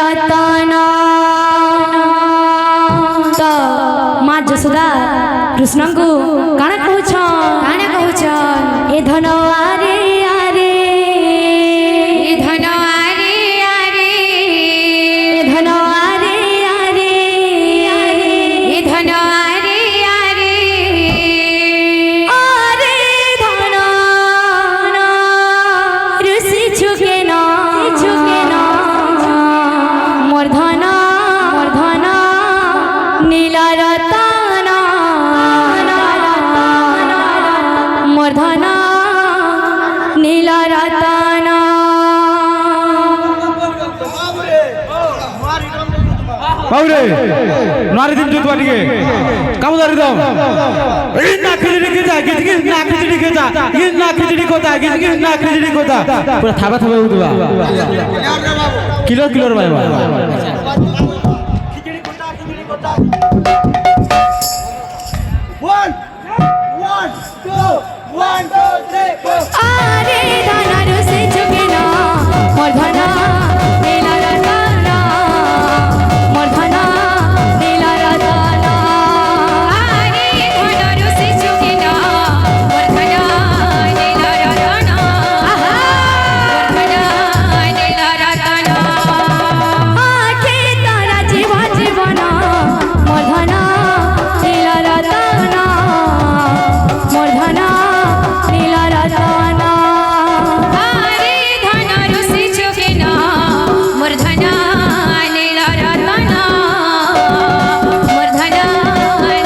रतना तो माँ जसोदा कृष्ण को काना कहूछ ए धन आरे आरे ए धन आरे आरे ए धन आरे आरे ए धन आरे आरे आरे धन ऋषि छुके ना मोर धन नीला रतना मोर धन नीला रतना बाबरे नारी दिन जुत वाटिके काम दारी दाओ ना खिचड़ी के जा गिज ना खिचड़ी के जा गिज ना खिचड़ी कोता गिज ना खिचड़ी कोता पूरा थाबा थाबा उठवा किलो रे भाई खिचड़ी कोता 1 2 1 2 3 4 आरे धन ऋषि छुके ना मोर धन नीला रतना मोर धन नीला रतना आरे धन ऋषि छुके ना मोर धन नीला रतना मोर धन नीला रतना आखे तारा जीवन मोर धन नीला रतना मोर धन नीला रतना आरे धन ऋषि छुके ना मोर धन नीला रतना मोर धन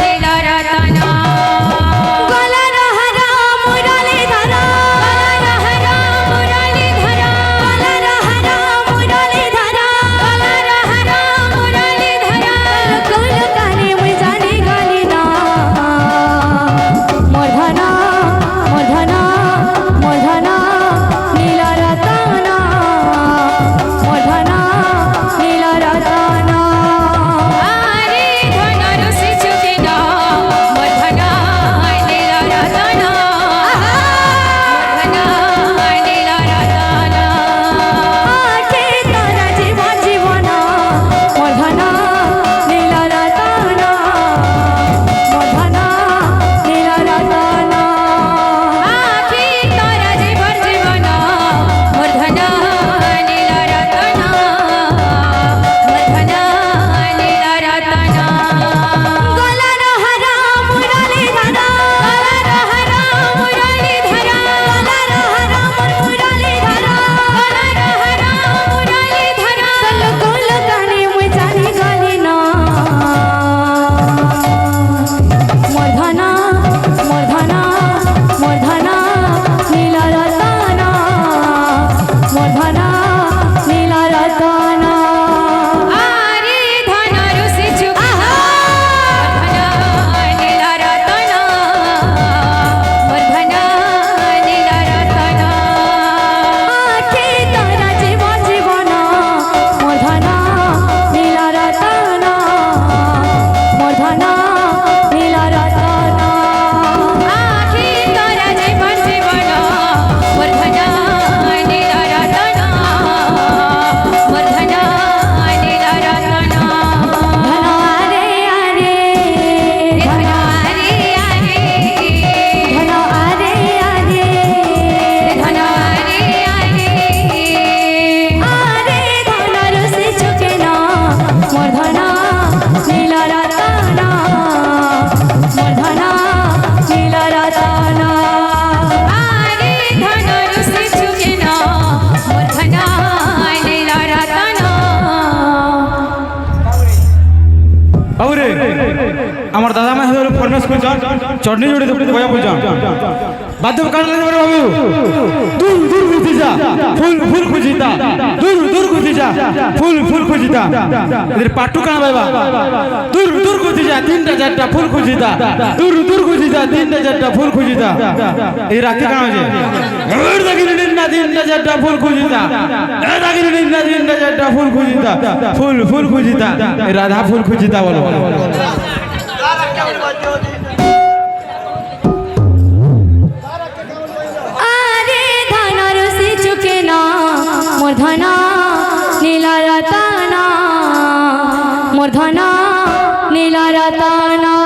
नीला रतना गला रहरा मुरली धरा गला रहरा मुरली धरा गला रहरा मुरली धरा गला रहरा मुरली धरा कुल काने मुई जानी गाली ना मोर धन नीला रतना मोर धन नीला रतना आरे धन ऋषि छुके ना मोर धन नीला रतना मोर धन नीला रतना आखे तारा जीवन मोर धन नीला रतना मोर धन नीला रतना आखे तारा जीवन मोर धन नीला रतना मोर धन नीला रतना गला रहरा मुरली धरा गला रहरा मुरली धरा गला रहरा मुरली धरा गला रहरा मुरली धरा कुल काने मुई जानी गाली ना मोर धन नीला रतना मोर धन नीला रतना आरे धन ऋषि छुके ना धन नीला रतना मोर धन नीला रतना आखे तारा जीवन मोर धन नीला रतना मोर धन नीला रतना आखे तारा जीवन मोर धन नीला रतना मोर धन नीला रतना धन आरे आरे धन आरे आरे धन आरे आरे धन आरे आरे आरे धन ऋषि छुके ना मोर धन नीला रतना मोर धन नीला रतना आरे धन ऋषि छुके ना मोर धन नीला रतना बाबरे আমার দাদা মা হলো ফরমাস কইছ চটনি জুড়ে তো কয়া বলছ বাদ্য কাট লাগে বাবু দূর দূর খুঁজি যা ফুল খুঁজি তা দূর খুঁজি যা ফুল খুঁজি তা এদের পাট্টু কানা বাবা দূর খুঁজি যা তিনটা চারটা ফুল খুঁজি তা দূর খুঁজি যা তিনটা চারটা ফুল খুঁজি তা এই রাখতে কানা আছে এর দাগিনি না তিনটা চারটা ফুল খুঁজি তা এ দাগিনি না তিনটা চারটা ফুল খুঁজি তা ফুল খুঁজি তা রাধা ফুল খুঁজি তা বলো आरे धन ऋषि छुके ना मोर धन नीला रतना মূর্ধনা নীলা রতনা